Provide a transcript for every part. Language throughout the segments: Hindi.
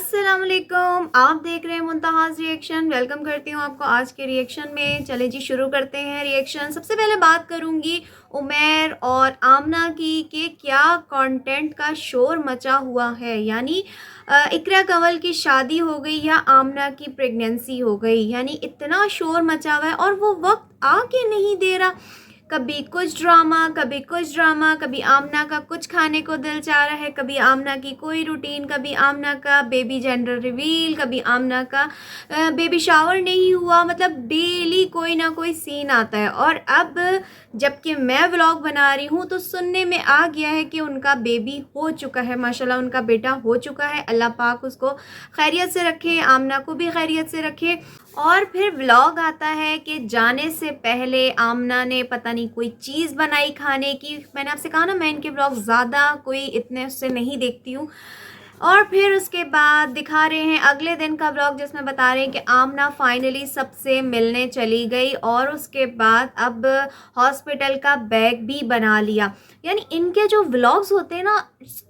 अस्सलाम वालेकुम। आप देख रहे हैं मुंतहाज़ रिएक्शन। वेलकम करती हूँ आपको आज के रिएक्शन में। चले जी शुरू करते हैं रिएक्शन। सबसे पहले बात करूँगी उमैर और आमना की कि क्या कंटेंट का शोर मचा हुआ है। यानी इकरा कंवल की शादी हो गई या आमना की प्रेगनेंसी हो गई, यानी इतना शोर मचा हुआ है और वो वक्त आके नहीं दे रहा। कभी कुछ ड्रामा, कभी कुछ ड्रामा, कभी आमना का कुछ खाने को दिल चाह रहा है, कभी आमना की कोई रूटीन, कभी आमना का बेबी जेंडर रिवील, कभी आमना का बेबी शावर नहीं हुआ। मतलब डेली कोई ना कोई सीन आता है। और अब जबकि मैं व्लॉग बना रही हूँ तो सुनने में आ गया है कि उनका बेबी हो चुका है, माशाल्लाह उनका बेटा हो चुका है। अल्लाह पाक उसको खैरियत से रखे, आमना को भी खैरियत से रखे। और फिर व्लॉग आता है कि जाने से पहले आमना ने पता नहीं कोई चीज़ बनाई खाने की। मैंने आपसे कहा ना, मैं इनके व्लॉग ज़्यादा कोई इतने उससे नहीं देखती हूँ। और फिर उसके बाद दिखा रहे हैं अगले दिन का व्लॉग जिसमें बता रहे हैं कि आमना फाइनली सबसे मिलने चली गई और उसके बाद अब हॉस्पिटल का बैग भी बना लिया। यानी इनके जो व्लॉग्स होते हैं ना,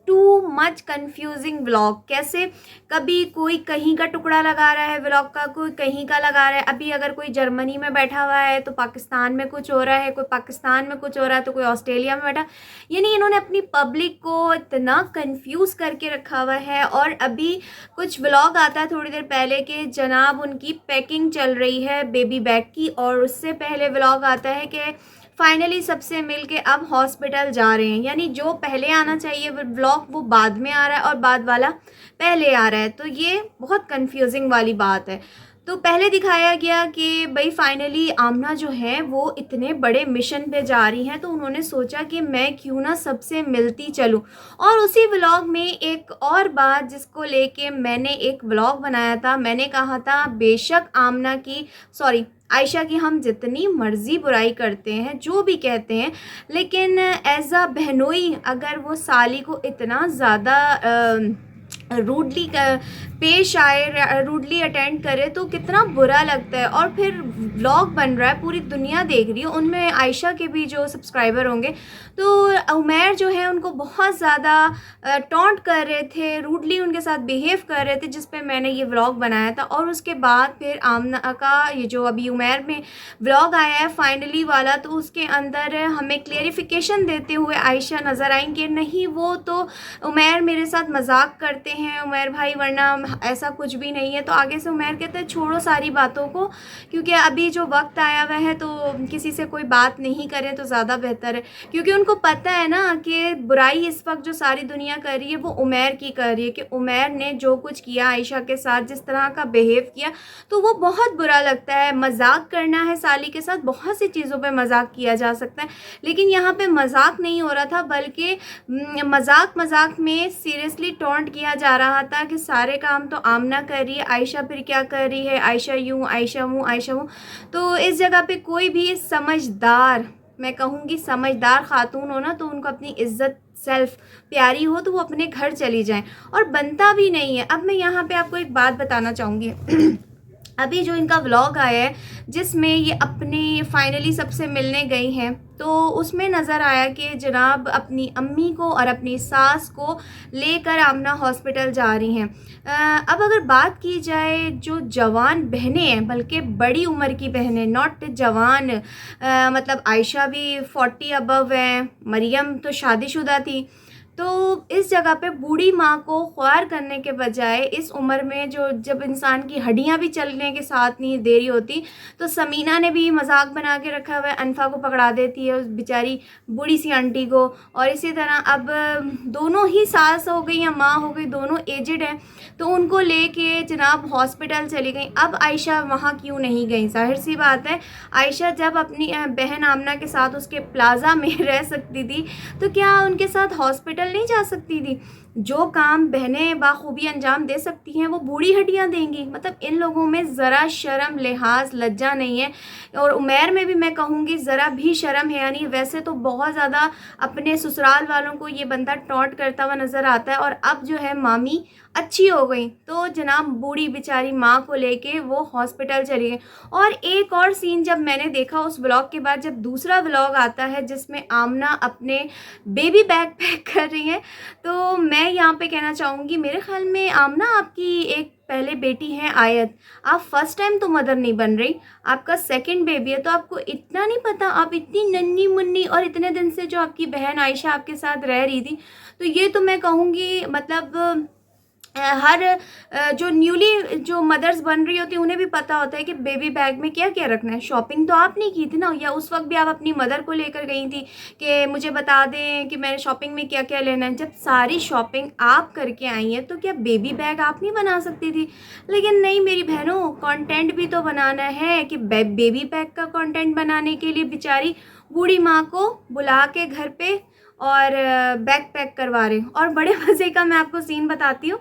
टू मच कंफ्यूजिंग व्लॉग। कैसे कभी कोई कहीं का टुकड़ा लगा रहा है व्लॉग का, कोई कहीं का लगा रहा है। अभी अगर कोई जर्मनी में बैठा हुआ है तो पाकिस्तान में कुछ हो रहा है, कोई पाकिस्तान में कुछ हो रहा है तो कोई ऑस्ट्रेलिया में बैठा। यानी इन्होंने अपनी पब्लिक को इतना कंफ्यूज करके रखा हुआ है। और अभी कुछ व्लॉग आता है थोड़ी देर पहले कि जनाब उनकी पैकिंग चल रही है बेबी बैग की, और उससे पहले व्लॉग आता है कि फाइनली सबसे मिलके अब हॉस्पिटल जा रहे हैं। यानी जो पहले आना चाहिए व्लॉग वो बाद में आ रहा है और बाद वाला पहले आ रहा है। तो ये बहुत कंफ्यूजिंग वाली बात है। तो पहले दिखाया गया कि भाई फाइनली आमना जो है वो इतने बड़े मिशन पे जा रही हैं, तो उन्होंने सोचा कि मैं क्यों ना सबसे मिलती चलूं। और उसी व्लॉग में एक और बात जिसको लेके मैंने एक व्लॉग बनाया था, मैंने कहा था बेशक आमना की सॉरी आयशा की हम जितनी मर्ज़ी बुराई करते हैं, जो भी कहते हैं, लेकिन एज अ बहनोई अगर वो साली को इतना ज़्यादा रूडली पेश आए, रूडली अटेंड करे तो कितना बुरा लगता है। और फिर व्लॉग बन रहा है, पूरी दुनिया देख रही है, उनमें आयशा के भी जो सब्सक्राइबर होंगे तो उमैर जो है उनको बहुत ज़्यादा टॉन्ट कर रहे थे, रूडली उनके साथ बिहेव कर रहे थे, जिस पे मैंने ये व्लॉग बनाया था। और उसके बाद फिर आमना का ये जो अभी उमैर में व्लॉग आया है फाइनली वाला, तो उसके अंदर हमें क्लेरिफिकेशन देते हुए आयशा नज़र आई कि नहीं वो तो उमैर मेरे साथ मजाक करते हैं उमैर भाई, वरना ऐसा कुछ भी नहीं है। तो आगे से उमैर कहते हैं छोड़ो सारी बातों को, क्योंकि अभी जो वक्त आया हुआ है तो किसी से कोई बात नहीं करें तो ज़्यादा बेहतर है। क्योंकि उनको पता है ना कि बुराई इस वक्त जो सारी दुनिया कर रही है वो उमैर की कर रही है, कि उमैर ने जो कुछ किया आयशा के साथ, जिस तरह का बिहेव किया, तो वो बहुत बुरा लगता है। मजाक करना है साली के साथ, बहुत सी चीज़ों पर मजाक किया जा सकता है, लेकिन यहाँ पर मजाक नहीं हो रहा था, बल्कि मजाक में सीरियसली टॉन्ट किया जा रहा था कि सारे काम तो आमना कर रही है, आयशा फिर क्या कर रही है, आयशा यूँ आयशा वो आयशा वो। तो इस जगह पे कोई भी समझदार, मैं कहूँगी समझदार खातून हो ना, तो उनको अपनी इज्जत सेल्फ प्यारी हो तो वो अपने घर चली जाएं, और बनता भी नहीं है। अब मैं यहाँ पे आपको एक बात बताना चाहूँगी अभी जो इनका व्लॉग आया है जिसमें ये अपने फाइनली सबसे मिलने गई हैं, तो उसमें नज़र आया कि जनाब अपनी अम्मी को और अपनी सास को लेकर आमना हॉस्पिटल जा रही हैं। अब अगर बात की जाए जो जवान बहनें हैं, बल्कि बड़ी उम्र की बहनें, नॉट जवान, मतलब आयशा भी 40 अबव हैं, मरियम तो शादीशुदा थी। तो इस जगह पे बूढ़ी माँ को ख्वार करने के बजाय इस उम्र में जो जब इंसान की हड्डियाँ भी चलने के साथ नहीं दे रही होती, तो समीना ने भी मजाक बना के रखा हुआ है, अनफा को पकड़ा देती है उस बेचारी बूढ़ी सी आंटी को। और इसी तरह अब दोनों ही सास हो गई या माँ हो गई, दोनों एजड हैं, तो उनको लेके जनाब हॉस्पिटल चली गई। अब आयशा वहाँ क्यों नहीं गई? जाहिर सी बात है, आयशा जब अपनी बहन आमना के साथ उसके प्लाजा में रह सकती थी तो क्या उनके साथ हॉस्पिटल नहीं जा सकती थी? जो काम बहनें बाखूबी अंजाम दे सकती हैं वो बूढ़ी हड्डियां देंगी। मतलब इन लोगों में ज़रा शर्म लिहाज लज्जा नहीं है। और उमैर में भी मैं कहूँगी ज़रा भी शर्म है। यानी वैसे तो बहुत ज़्यादा अपने ससुराल वालों को ये बंदा टॉन्ट करता हुआ नज़र आता है, और अब जो है मामी अच्छी हो गई तो जनाब बूढ़ी बेचारी माँ को लेके वो हॉस्पिटल चली गई। और एक और सीन जब मैंने देखा उस व्लॉग के बाद, जब दूसरा व्लॉग आता है जिसमें आमना अपने बेबी बैग पैक कर रही है, तो मैं मैं यहाँ पे कहना चाहूँगी, मेरे ख़्याल में आमना आपकी एक पहले बेटी है आयत, आप फर्स्ट टाइम तो मदर नहीं बन रही, आपका सेकंड बेबी है, तो आपको इतना नहीं पता, आप इतनी नन्ही-मुन्नी और इतने दिन से जो आपकी बहन आयशा आपके साथ रह रही थी, तो ये तो मैं कहूँगी मतलब हर जो न्यूली जो मदर्स बन रही होती हैं उन्हें भी पता होता है कि बेबी बैग में क्या-क्या रखना है। शॉपिंग तो आपने की थी ना, या उस वक़्त भी आप अपनी मदर को लेकर गई थी कि मुझे बता दें कि मैंने शॉपिंग में क्या-क्या लेना है। जब सारी शॉपिंग आप करके आई हैं, तो क्या बेबी बैग आप नहीं बना सकती थी? लेकिन नहीं मेरी बहनों, कंटेंट भी तो बनाना है कि बेबी बैग का कंटेंट बनाने के लिए बेचारी बूढ़ी माँ को बुला के घर पे और बैग पैक करवा रहे हैं। और बड़े मज़े का मैं आपको सीन बताती हूँ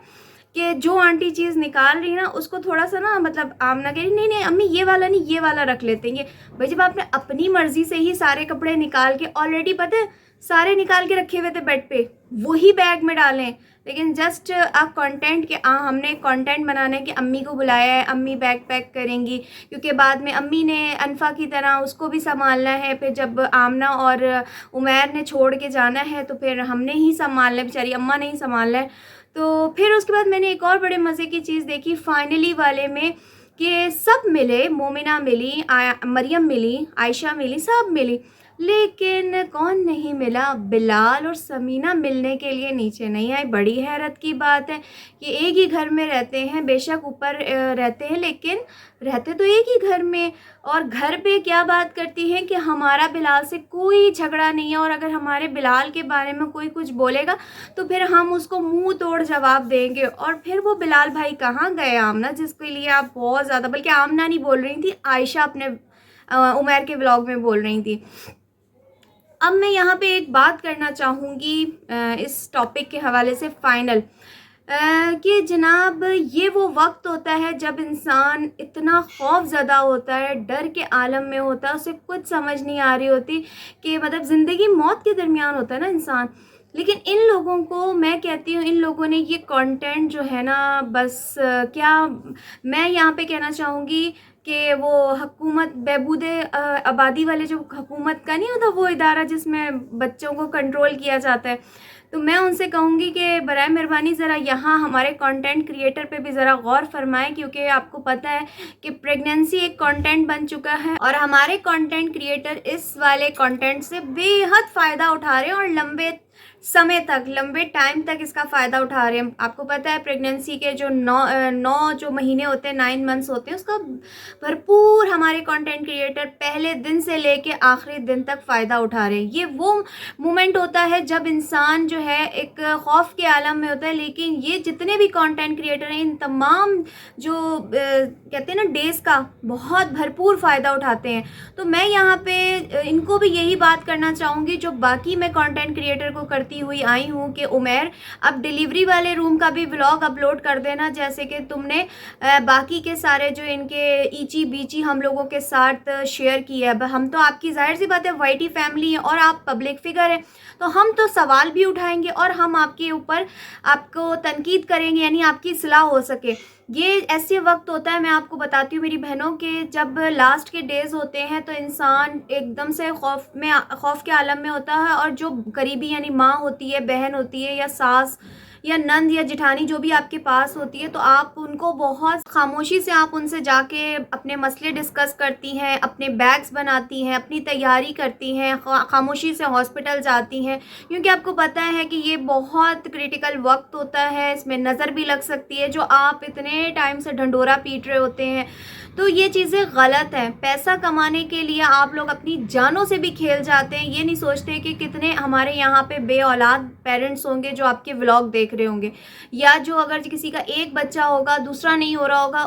कि जो आंटी चीज़ निकाल रही है ना, उसको थोड़ा-सा ना मतलब आमना कह रही, "नहीं, नहीं अम्मी ये वाला नहीं, ये वाला रख लेते हैं ये।" भाई जब आपने अपनी मर्ज़ी से ही सारे कपड़े निकाल के ऑलरेडी पता है सारे निकाल के रखे हुए थे बेड पे, वही बैग में डाले हैं। लेकिन जस्ट आप कंटेंट के हमने कंटेंट बनाना है कि अम्मी को बुलाया है, अम्मी बैग पैक करेंगी, क्योंकि बाद में अम्मी ने अनफ़ा की तरह उसको भी सँभालना है। फिर जब आमना और उमैर ने छोड़ के जाना है, तो फिर हमने ही सँभालना है, बेचारी अम्मा ने ही सँभालना है। तो फिर उसके बाद मैंने एक और बड़े मज़े की चीज़ देखी फाइनली वाले में कि सब मिले, मोमिना मिली, मरियम मिली, आयशा मिली, सब मिली, लेकिन कौन नहीं मिला? बिलाल और समीना मिलने के लिए नीचे नहीं आए। बड़ी हैरत की बात है कि एक ही घर में रहते हैं, बेशक ऊपर रहते हैं, लेकिन रहते तो एक ही घर में, और घर पे क्या बात करती हैं कि हमारा बिलाल से कोई झगड़ा नहीं है, और अगर हमारे बिलाल के बारे में कोई कुछ बोलेगा तो फिर हम उसको मुंह तोड़ जवाब देंगे। और फिर वो बिलाल भाई कहाँ गए आमना, जिसके लिए आप बहुत ज़्यादा, बल्कि आमना नहीं बोल रही थी, आयशा अपने उमैर के व्लॉग में बोल रही थी। अब मैं यहाँ पे एक बात करना चाहूँगी इस टॉपिक के हवाले से फाइनल, कि जनाब ये वो वक्त होता है जब इंसान इतना खौफज़दा होता है, डर के आलम में होता है, उसे कुछ समझ नहीं आ रही होती कि मतलब ज़िंदगी मौत के दरमियान होता है ना इंसान। लेकिन इन लोगों को मैं कहती हूँ, इन लोगों ने ये कंटेंट जो है ना, बस क्या मैं यहाँ पे कहना चाहूँगी कि वो हुकूमत बहबूद आबादी वाले, जो हुकूमत का नहीं होता वो इदारा जिसमें बच्चों को कंट्रोल किया जाता है, तो मैं उनसे कहूँगी कि बराए मेहरबानी ज़रा यहाँ हमारे कंटेंट क्रिएटर पे भी ज़रा गौर फरमाएं, क्योंकि आपको पता है कि प्रेगनेंसी एक कंटेंट बन चुका है और हमारे कंटेंट क्रिएटर इस वाले कंटेंट से बेहद फ़ायदा उठा रहे हैं और लंबे समय तक, लंबे टाइम तक इसका फ़ायदा उठा रहे हैं। आपको पता है प्रेगनेंसी के जो 9 जो महीने होते हैं, 9 मंथ्स होते हैं, उसका भरपूर हमारे कंटेंट क्रिएटर पहले दिन से लेके आखिरी दिन तक फ़ायदा उठा रहे हैं। ये वो मोमेंट होता है जब इंसान जो है एक खौफ के आलम में होता है, लेकिन ये जितने भी कंटेंट क्रिएटर हैं, इन तमाम जो कहते हैं ना डेज़ का बहुत भरपूर फ़ायदा उठाते हैं। तो मैं यहाँ पे इनको भी यही बात करना चाहूँगी जो बाकी मैं कंटेंट क्रिएटर को करती हुई आई हूँ कि उमैर अब डिलीवरी वाले रूम का भी व्लॉग अपलोड कर देना, जैसे कि तुमने बाकी के सारे जो इनके ईची बीची हम लोगों के साथ शेयर किया है। हम तो आपकी जाहिर सी बात है वाईटी फैमिली है और आप पब्लिक फिगर हैं, तो हम तो सवाल भी उठाएंगे और हम आपके ऊपर आपको तनकीद करेंगे, यानी आपकी इस्लाह हो सके। ये ऐसे वक्त होता है, मैं आपको बताती हूँ मेरी बहनों के, जब लास्ट के डेज़ होते हैं तो इंसान एकदम से खौफ के आलम में होता है, और जो करीबी यानी माँ होती है, बहन होती है, या सास या नंद या जिठानी जो भी आपके पास होती है, तो आप उनको बहुत खामोशी से आप उनसे जाके अपने मसले डिस्कस करती हैं, अपने बैग्स बनाती हैं, अपनी तैयारी करती हैं, खामोशी से हॉस्पिटल जाती हैं, क्योंकि आपको पता है कि ये बहुत क्रिटिकल वक्त होता है, इसमें नज़र भी लग सकती है, जो आप इतने टाइम से ढंढोरा पीट रहे होते हैं। तो ये चीज़ें गलत हैं। पैसा कमाने के लिए आप लोग अपनी जानों से भी खेल जाते हैं, ये नहीं सोचते कि कितने हमारे यहाँ पे बे औलाद पेरेंट्स होंगे जो आपके व्लॉग देख रहे होंगे, या जो अगर किसी का एक बच्चा होगा, दूसरा नहीं हो रहा होगा,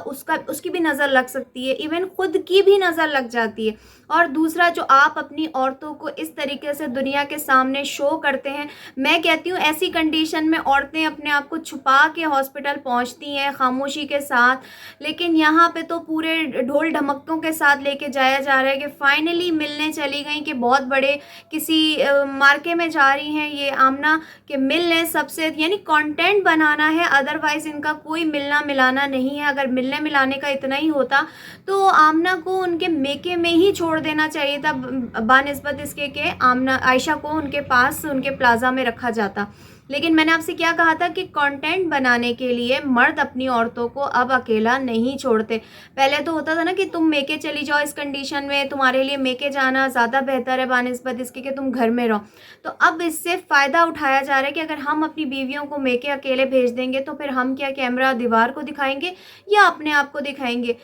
उसकी भी नज़र लग सकती है, इवन खुद की भी नज़र लग जाती है। और दूसरा, जो आप अपनी औरतों को इस तरीके से दुनिया के सामने शो करते हैं, मैं कहती हूँ ऐसी कंडीशन में औरतें अपने आप को छुपा के हॉस्पिटल पहुँचती हैं खामोशी के साथ, लेकिन यहाँ पे तो पूरे ढोल ढमक्कों के साथ लेके जाया जा रहा है कि फाइनली मिलने चली गई, कि बहुत बड़े किसी मार्के में जा रही हैं ये आमना कि मिल लें सबसे, यानी कंटेंट बनाना है, अदरवाइज़ इनका कोई मिलना मिलाना नहीं है। अगर मिलने मिलाने का इतना ही होता तो आमना को उनके मेके में ही छोड़ देना चाहिए था, बानिस्बत इसके कि आमना आयशा को उनके पास उनके प्लाजा में रखा जाता। लेकिन मैंने आपसे क्या कहा था कि कंटेंट बनाने के लिए मर्द अपनी औरतों को अब अकेला नहीं छोड़ते। पहले तो होता था ना कि तुम मेके चली जाओ, इस कंडीशन में तुम्हारे लिए मेके जाना ज़्यादा बेहतर है बानिस्बत इसके कि तुम घर में रहो। तो अब इससे फ़ायदा उठाया जा रहा है कि अगर हम अपनी बीवियों को मेके अकेले भेज देंगे तो फिर हम क्या कैमरा दीवार को दिखाएंगे या अपने आप को दिखाएंगे।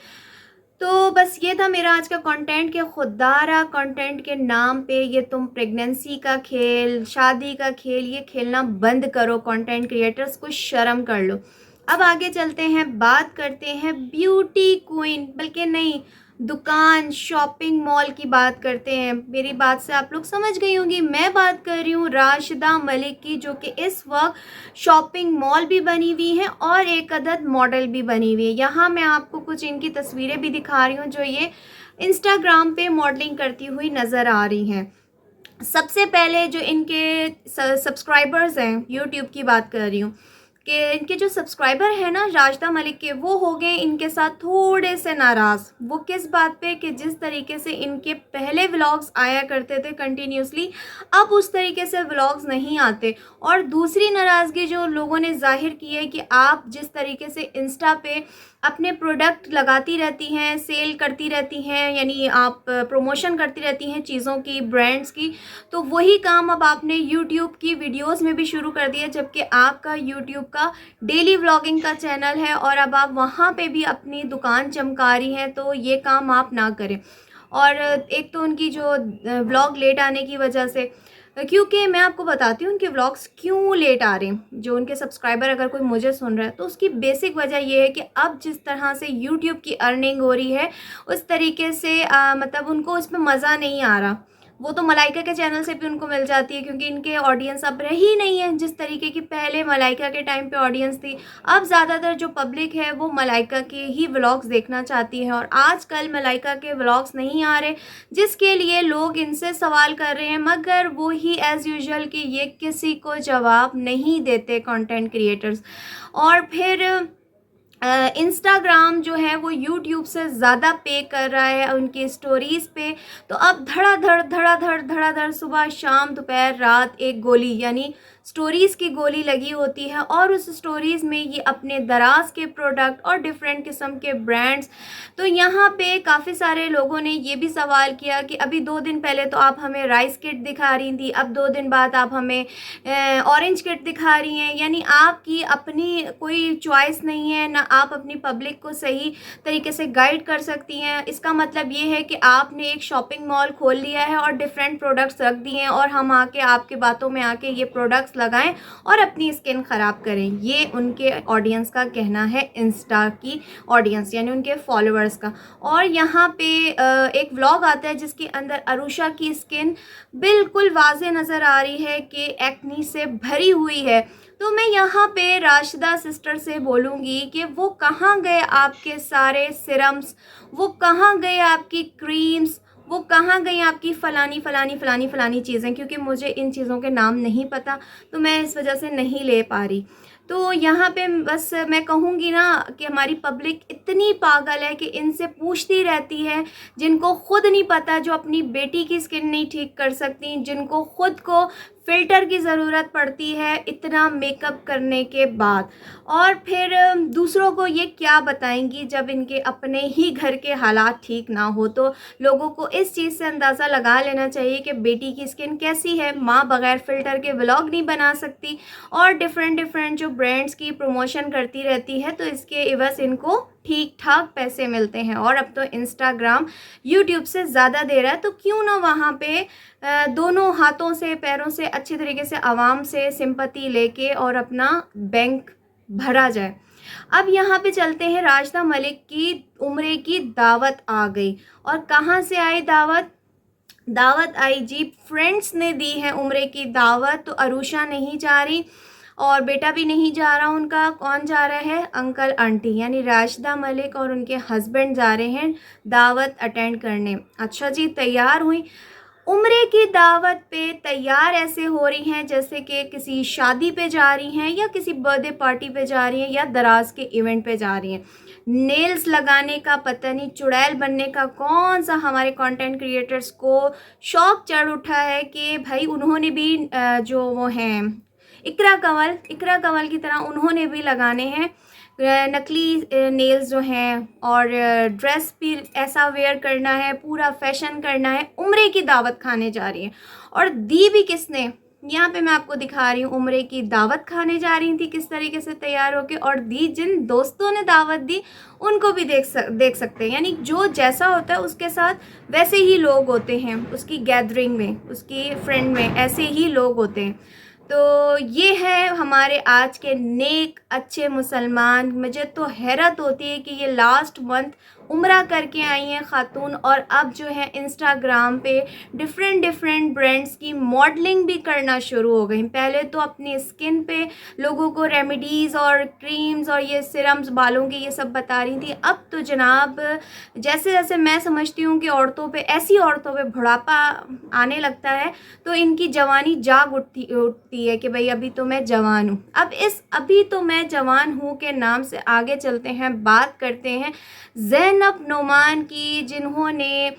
तो बस ये था मेरा आज का कंटेंट कि खुददारा कंटेंट के नाम पे ये तुम प्रेगनेंसी का खेल, शादी का खेल ये खेलना बंद करो। कंटेंट क्रिएटर्स को शर्म कर लो। अब आगे चलते हैं, बात करते हैं ब्यूटी क्वीन, बल्कि नहीं, दुकान शॉपिंग मॉल की बात करते हैं। मेरी बात से आप लोग समझ गई होंगी, मैं बात कर रही हूँ राशिदा मलिक की, जो कि इस वक्त शॉपिंग मॉल भी बनी हुई है और एक अदद मॉडल भी बनी हुई है। यहाँ मैं आपको कुछ इनकी तस्वीरें भी दिखा रही हूँ जो ये इंस्टाग्राम पे मॉडलिंग करती हुई नज़र आ रही हैं। सबसे पहले जो इनके सब्सक्राइबर्स हैं, यूट्यूब की बात कर रही हूँ, कि इनके जो सब्सक्राइबर हैं ना राशिदा मलिक के, वो हो गए इनके साथ थोड़े से नाराज़। वो किस बात पे कि जिस तरीके से इनके पहले व्लॉग्स आया करते थे कंटिन्यूसली, अब उस तरीके से व्लॉग्स नहीं आते। और दूसरी नाराज़गी जो लोगों ने जाहिर की है कि आप जिस तरीके से इंस्टा पे अपने प्रोडक्ट लगाती रहती हैं, सेल करती रहती हैं, यानी आप प्रमोशन करती रहती हैं चीज़ों की, ब्रांड्स की, तो वही काम अब आपने यूट्यूब की वीडियोस में भी शुरू कर दिया, जबकि आपका यूट्यूब का डेली व्लॉगिंग का चैनल है और अब आप वहाँ पे भी अपनी दुकान चमका रही हैं। तो ये काम आप ना करें। और एक तो उनकी जो व्लॉग लेट आने की वजह से, क्योंकि मैं आपको बताती हूँ उनके व्लॉग्स क्यों लेट आ रहे हैं। जो उनके सब्सक्राइबर अगर कोई मुझे सुन रहा है तो उसकी बेसिक वजह ये है कि अब जिस तरह से यूट्यूब की अर्निंग हो रही है उस तरीके से मतलब उनको उसमें मज़ा नहीं आ रहा। वो तो मलाइका के चैनल से भी उनको मिल जाती है, क्योंकि इनके ऑडियंस अब रही नहीं है जिस तरीके की पहले मलाइका के टाइम पे ऑडियंस थी। अब ज़्यादातर जो पब्लिक है वो मलाइका के ही व्लॉग्स देखना चाहती है और आजकल मलाइका के व्लॉग्स नहीं आ रहे, जिसके लिए लोग इनसे सवाल कर रहे हैं, मगर वो ही एज़ यूजुअल कि ये किसी को जवाब नहीं देते कंटेंट क्रिएटर्स। और फिर इंस्टाग्राम जो है वो यूट्यूब से ज़्यादा पे कर रहा है उनकी स्टोरीज़ पे। तो अब धड़ाधड़ धड़ाधड़ धड़ाधड़ सुबह शाम दोपहर रात एक गोली, यानी स्टोरीज़ की गोली लगी होती है और उस स्टोरीज़ में ये अपने दराज के प्रोडक्ट और डिफरेंट किस्म के ब्रांड्स। तो यहाँ पे काफ़ी सारे लोगों ने ये भी सवाल किया कि अभी 2 दिन पहले तो आप हमें राइस किट दिखा रही थी, अब 2 दिन बाद आप हमें ऑरेंज किट दिखा रही हैं, यानी आपकी अपनी कोई चॉइस नहीं है, ना आप अपनी पब्लिक को सही तरीके से गाइड कर सकती हैं। इसका मतलब ये है कि आपने एक शॉपिंग मॉल खोल लिया है और डिफरेंट प्रोडक्ट्स रख दिए हैं और हम आके आपके बातों में आके ये प्रोडक्ट्स लगाएं और अपनी स्किन ख़राब करें। ये उनके ऑडियंस का कहना है, इंस्टा की ऑडियंस यानी उनके फॉलोअर्स का। और यहाँ पे एक व्लॉग आता है जिसके अंदर अरुषा की स्किन बिल्कुल वाज़े नज़र आ रही है कि एक्नी से भरी हुई है। तो मैं यहाँ पे राशिदा सिस्टर से बोलूँगी कि वो कहाँ गए आपके सारे सिरम्स, वो कहाँ गए आपकी क्रीम्स, वो कहाँ गई आपकी फ़लानी फ़लानी फ़लानी फ़लानी चीज़ें, क्योंकि मुझे इन चीज़ों के नाम नहीं पता तो मैं इस वजह से नहीं ले पा रही। तो यहाँ पे बस मैं कहूँगी ना कि हमारी पब्लिक इतनी पागल है कि इनसे पूछती रहती है, जिनको खुद नहीं पता, जो अपनी बेटी की स्किन नहीं ठीक कर सकती, जिनको खुद को फ़िल्टर की ज़रूरत पड़ती है इतना मेकअप करने के बाद, और फिर दूसरों को ये क्या बताएंगी जब इनके अपने ही घर के हालात ठीक ना हो। तो लोगों को इस चीज़ से अंदाज़ा लगा लेना चाहिए कि बेटी की स्किन कैसी है। माँ बग़ैर फ़िल्टर के व्लॉग नहीं बना सकती और डिफरेंट जो ब्रांड्स की प्रमोशन करती रहती है, तो इसके एवज़ इनको ठीक ठाक पैसे मिलते हैं। और अब तो इंस्टाग्राम यूट्यूब से ज़्यादा दे रहा है, तो क्यों ना वहाँ पे दोनों हाथों से पैरों से अच्छी तरीके से आवाम से सिंपैथी लेके और अपना बैंक भरा जाए। अब यहाँ पे चलते हैं, राशिदा मलिक की उम्रे की दावत आ गई। और कहाँ से आई दावत? दावत आई जी, फ्रेंड्स ने दी है उम्रे की दावत। तो अरुषा नहीं जा रही और बेटा भी नहीं जा रहा उनका। कौन जा रहा है? अंकल आंटी, यानी राशिदा मलिक और उनके हस्बैंड जा रहे हैं दावत अटेंड करने। अच्छा जी, तैयार हुई। उम्रे की दावत पे तैयार ऐसे हो रही हैं जैसे कि किसी शादी पे जा रही हैं या किसी बर्थडे पार्टी पे जा रही हैं या दराज के इवेंट पे जा रही हैं। नेल्स लगाने का, पता नहीं चुड़ैल बनने का कौन सा हमारे कंटेंट क्रिएटर्स को शौक चढ़ उठा है कि भाई उन्होंने भी जो वो हैं इकरा कंवल की तरह उन्होंने भी लगाने हैं नकली नेल्स जो हैं, और ड्रेस भी ऐसा वेयर करना है, पूरा फैशन करना है, उम्रे की दावत खाने जा रही हैं। और दी भी किसने, यहाँ पे मैं आपको दिखा रही हूँ उम्रे की दावत खाने जा रही थी किस तरीके से तैयार होके, और दी जिन दोस्तों ने दावत दी उनको भी देख सकते हैं। यानी जो जैसा होता है उसके साथ वैसे ही लोग होते हैं, उसकी गैदरिंग में, उसकी फ्रेंड में ऐसे ही लोग होते हैं। तो ये है हमारे आज के नेक अच्छे मुसलमान। मुझे तो हैरत होती है कि ये लास्ट मंथ उम्रा करके आई हैं ख़ातून, और अब जो है इंस्टाग्राम पे डिफरेंट ब्रांड्स की मॉडलिंग भी करना शुरू हो गई। पहले तो अपनी स्किन पे लोगों को रेमेडीज़ और क्रीम्स और ये सिरम्स बालों के ये सब बता रही थी। अब तो जनाब जैसे जैसे मैं समझती हूँ कि औरतों पे, ऐसी औरतों पे बुढ़ापा आने लगता है तो इनकी जवानी जाग उठती है कि भाई अभी तो मैं जवान हूँ। अब इस अभी तो मैं जवान हूँ के नाम से आगे चलते हैं, बात करते हैं ज़ैनब नोमान की, जिन्होंने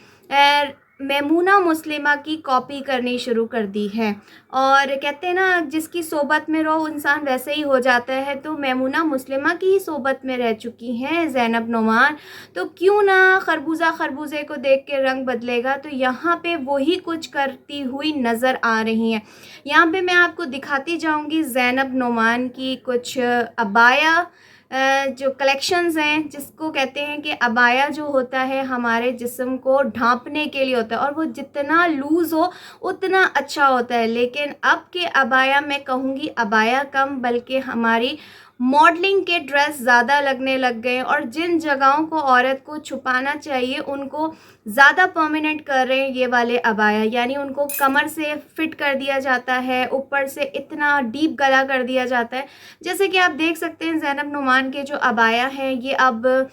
मैमूना मुस्लिमा की कॉपी करनी शुरू कर दी है। और कहते हैं ना जिसकी सोबत में रहो इंसान वैसे ही हो जाता है, तो मैमूना मुस्लिमा की ही सोबत में रह चुकी हैं ज़ैनब नोमान। तो क्यों ना खरबूजे को देख के रंग बदलेगा, तो यहाँ पे वही कुछ करती हुई नज़र आ रही हैं। यहाँ पे मैं आपको दिखाती जाऊँगी ज़ैनब नोमान की कुछ अबाया जो कलेक्शंस हैं, जिसको कहते हैं कि अबाया जो होता है हमारे जिस्म को ढांपने के लिए होता है, और वो जितना लूज़ हो उतना अच्छा होता है। लेकिन अब के अबाया, मैं कहूँगी अबाया कम बल्कि हमारी मॉडलिंग के ड्रेस ज़्यादा लगने लग गए, और जिन जगहों को औरत को छुपाना चाहिए उनको ज़्यादा परमानेंट कर रहे हैं ये वाले अबाया। यानी उनको कमर से फिट कर दिया जाता है, ऊपर से इतना डीप गला कर दिया जाता है। जैसे कि आप देख सकते हैं ज़ैनब नोमान के जो अबाया हैं ये अब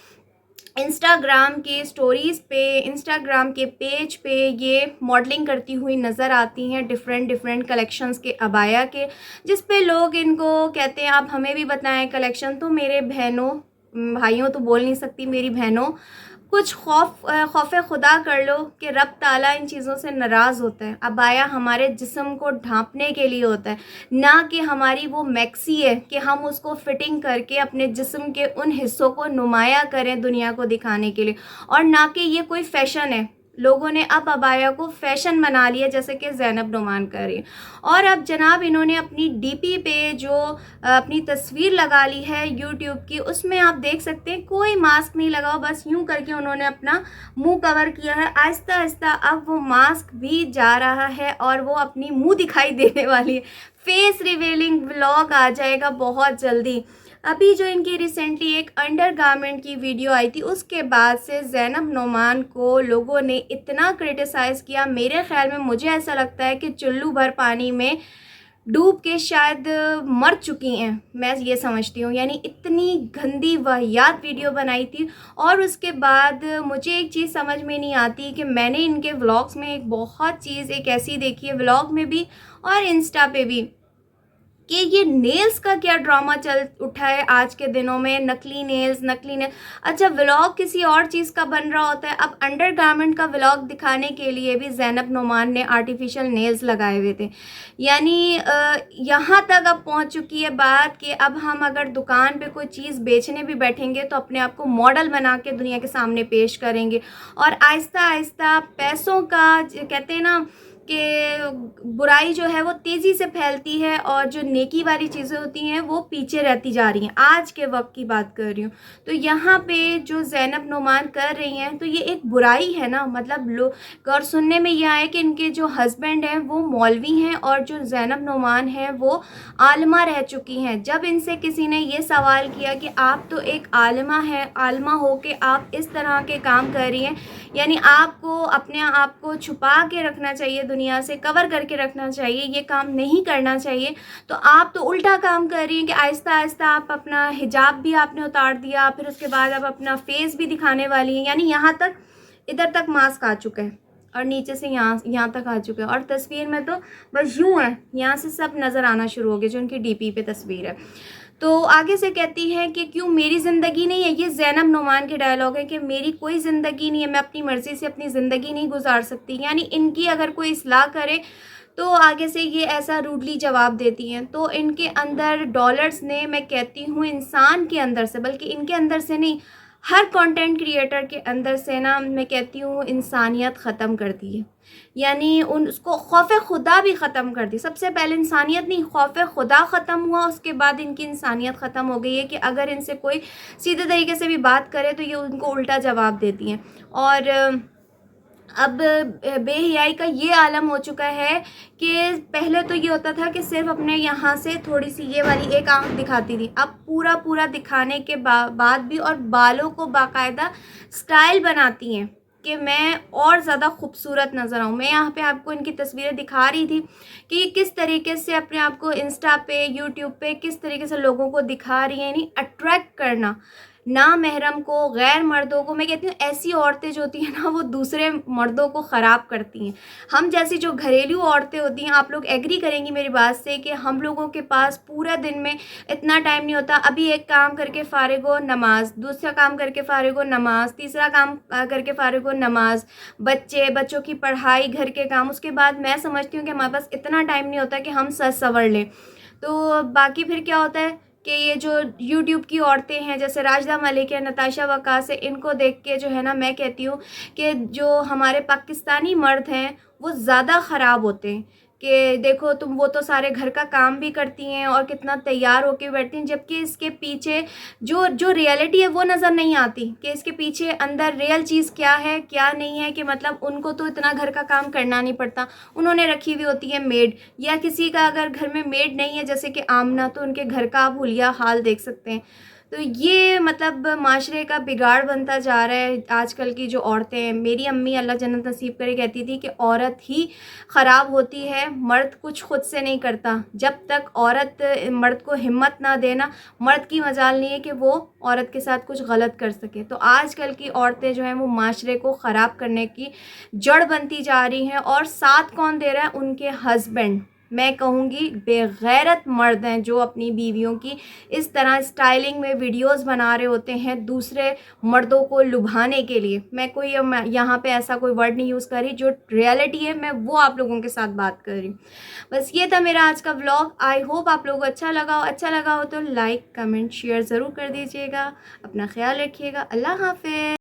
इंस्टाग्राम के स्टोरीज़ पे, इंस्टाग्राम के पेज पे ये मॉडलिंग करती हुई नज़र आती हैं डिफरेंट कलेक्शंस के अबाया के, जिस पे लोग इनको कहते हैं आप हमें भी बताएं कलेक्शन। तो मेरे बहनों भाइयों तो बोल नहीं सकती, मेरी बहनों कुछ खौफ खुदा कर लो कि रब ताला इन चीज़ों से नाराज़ होता है। अबाया हमारे जिस्म को ढांपने के लिए होता है, ना कि हमारी वो मैक्सी है कि हम उसको फिटिंग करके अपने जिस्म के उन हिस्सों को नुमाया करें दुनिया को दिखाने के लिए, और ना कि ये कोई फ़ैशन है। लोगों ने अब अबाया को फ़ैशन बना लिया, जैसे कि ज़ैनब नोमान कर रही है। और अब जनाब इन्होंने अपनी डीपी पे जो अपनी तस्वीर लगा ली है यूट्यूब की, उसमें आप देख सकते हैं कोई मास्क नहीं लगा, बस यूं करके उन्होंने अपना मुंह कवर किया है। आहिस्ता आहिस्ता अब वो मास्क भी जा रहा है और वो अपनी मुंह दिखाई देने वाली है। फेस रिवीलिंग व्लॉग आ जाएगा बहुत जल्दी। अभी जो इनकी रिसेंटली एक अंडरगारमेंट की वीडियो आई थी, उसके बाद से ज़ैनब नोमान को लोगों ने इतना क्रिटिसाइज़ किया, मेरे ख्याल में मुझे ऐसा लगता है कि चुल्लू भर पानी में डूब के शायद मर चुकी हैं, मैं ये समझती हूँ। यानी इतनी गंदी वाहियात वीडियो बनाई थी। और उसके बाद मुझे एक चीज़ समझ में नहीं आती कि मैंने इनके व्लॉग्स में एक बहुत चीज़ एक ऐसी देखी है, व्लॉग में भी और इंस्टा पे भी, कि ये नेल्स का क्या ड्रामा चल उठा है आज के दिनों में। नकली नेल्स। अच्छा, व्लॉग किसी और चीज़ का बन रहा होता है, अब अंडरगारमेंट का व्लॉग दिखाने के लिए भी ज़ैनब नोमान ने आर्टिफिशियल नेल्स लगाए हुए थे। यानी यहाँ तक अब पहुँच चुकी है बात कि अब हम अगर दुकान पे कोई चीज़ बेचने भी बैठेंगे तो अपने आप को मॉडल बना के दुनिया के सामने पेश करेंगे, और आहिस्ता आहिस्ता पैसों का, कहते हैं ना कि बुराई जो है वो तेज़ी से फैलती है और जो नेकी वाली चीज़ें होती हैं वो पीछे रहती जा रही हैं। आज के वक्त की बात कर रही हूँ। तो यहाँ पे जो ज़ैनब नोमान कर रही हैं तो ये एक बुराई है ना। मतलब लोग, और सुनने में यह आया कि इनके जो हस्बैंड हैं वो मौलवी हैं और जो ज़ैनब नोमान है वो आलिमा रह चुकी हैं। जब इनसे किसी ने ये सवाल किया कि आप तो एक आलिमा है, आलिमा हो के आप इस तरह के काम कर रही हैं, यानी आपको अपने आप को छुपा के रखना चाहिए, दुनिया से कवर करके रखना चाहिए, ये काम नहीं करना चाहिए, तो आप तो उल्टा काम कर रही हैं कि आहिस्ता आहिस्ता आप अपना हिजाब भी आपने उतार दिया, फिर उसके बाद आप अपना फेस भी दिखाने वाली हैं। यानी यहाँ तक, इधर तक मास्क आ चुका है और नीचे से यहाँ तक आ चुका है, और तस्वीर में तो बस यूँ है, यहाँ से सब नज़र आना शुरू हो गया जो उनकी डीपी पे तस्वीर है। तो आगे से कहती हैं कि क्यों मेरी ज़िंदगी नहीं है, ये ज़ैनब नोमान के डायलॉग है कि मेरी कोई ज़िंदगी नहीं है, मैं अपनी मर्ज़ी से अपनी ज़िंदगी नहीं गुजार सकती। यानी इनकी अगर कोई इस्लाह करे तो आगे से ये ऐसा रूडली जवाब देती हैं। तो इनके अंदर डॉलर्स ने, मैं कहती हूँ इंसान के अंदर से, बल्कि इनके अंदर से नहीं, हर कंटेंट क्रिएटर के अंदर से ना, मैं कहती हूँ इंसानियत ख़त्म कर दी है। यानी उन उसको खौफ़ खुदा भी ख़त्म कर दी। सबसे पहले इंसानियत नहीं, खौफ़ खुदा ख़त्म हुआ, उसके बाद इनकी इंसानियत ख़त्म हो गई है कि अगर इनसे कोई सीधे तरीके से भी बात करे तो ये उनको उल्टा जवाब देती हैं। और अब बेहयाई का ये आलम हो चुका है कि पहले तो ये होता था कि सिर्फ अपने यहाँ से थोड़ी सी ये वाली एक आंख दिखाती थी, अब पूरा पूरा दिखाने के बाद भी, और बालों को बाकायदा स्टाइल बनाती हैं कि मैं और ज़्यादा खूबसूरत नज़र आऊँ। मैं यहाँ पे आपको इनकी तस्वीरें दिखा रही थी कि ये किस तरीके से अपने आप को इंस्टा पे, यूट्यूब पे किस तरीके से लोगों को दिखा रही हैं, यानी अट्रैक्ट करना ना महरम को, गैर मर्दों को। मैं कहती हूँ ऐसी औरतें जो होती हैं ना, वो दूसरे मर्दों को ख़राब करती हैं। हम जैसी जो घरेलू औरतें होती हैं, आप लोग एग्री करेंगी मेरी बात से कि हम लोगों के पास पूरा दिन में इतना टाइम नहीं होता। अभी एक काम करके फ़ारिग हो नमाज, दूसरा काम करके फ़ारिग हो नमाज, तीसरा काम करके फ़ारिग हो नमाज, बच्चों की पढ़ाई, घर के काम। उसके बाद मैं समझती हूँ कि हमारे पास इतना टाइम नहीं होता कि हम सज संवर लें। तो बाकी फिर क्या होता है कि ये जो यूट्यूब की औरतें हैं, जैसे राजदा मलिक है, नताशा वकास है, इनको देख के जो है ना, मैं कहती हूँ कि जो हमारे पाकिस्तानी मर्द हैं वो ज़्यादा ख़राब होते हैं कि देखो तुम, वो तो सारे घर का काम भी करती हैं और कितना तैयार होके बैठती हैं, जबकि इसके पीछे जो जो रियलिटी है वो नज़र नहीं आती कि इसके पीछे अंदर रियल चीज़ क्या है क्या नहीं है। कि मतलब उनको तो इतना घर का काम करना नहीं पड़ता, उन्होंने रखी हुई होती है मेड, या किसी का अगर घर में मेड नहीं है जैसे कि आमना, तो उनके घर का आप हुलिया हाल देख सकते हैं। तो ये मतलब माशरे का बिगाड़ बनता जा रहा है। आजकल की जो औरतें हैं, मेरी अम्मी अल्लाह जन्नत नसीब करे कहती थी कि औरत ही ख़राब होती है, मर्द कुछ खुद से नहीं करता। जब तक औरत मर्द को हिम्मत ना देना, मर्द की मजाल नहीं है कि वो औरत के साथ कुछ गलत कर सके। तो आजकल की औरतें जो हैं वो माशरे को ख़राब करने की जड़ बनती जा रही हैं, और साथ कौन दे रहा है? उनके हस्बैंड। मैं कहूँगी बेगैरत मर्द हैं जो अपनी बीवियों की इस तरह स्टाइलिंग में वीडियोस बना रहे होते हैं दूसरे मर्दों को लुभाने के लिए। मैं कोई यहाँ पे ऐसा कोई वर्ड नहीं यूज़ कर रही, जो रियलिटी है मैं वो आप लोगों के साथ बात कर रही हूँ। बस ये था मेरा आज का व्लॉग। आई होप आप लोगों को अच्छा लगा हो तो लाइक कमेंट शेयर ज़रूर कर दीजिएगा। अपना ख्याल रखिएगा। अल्लाह हाफ़िज़।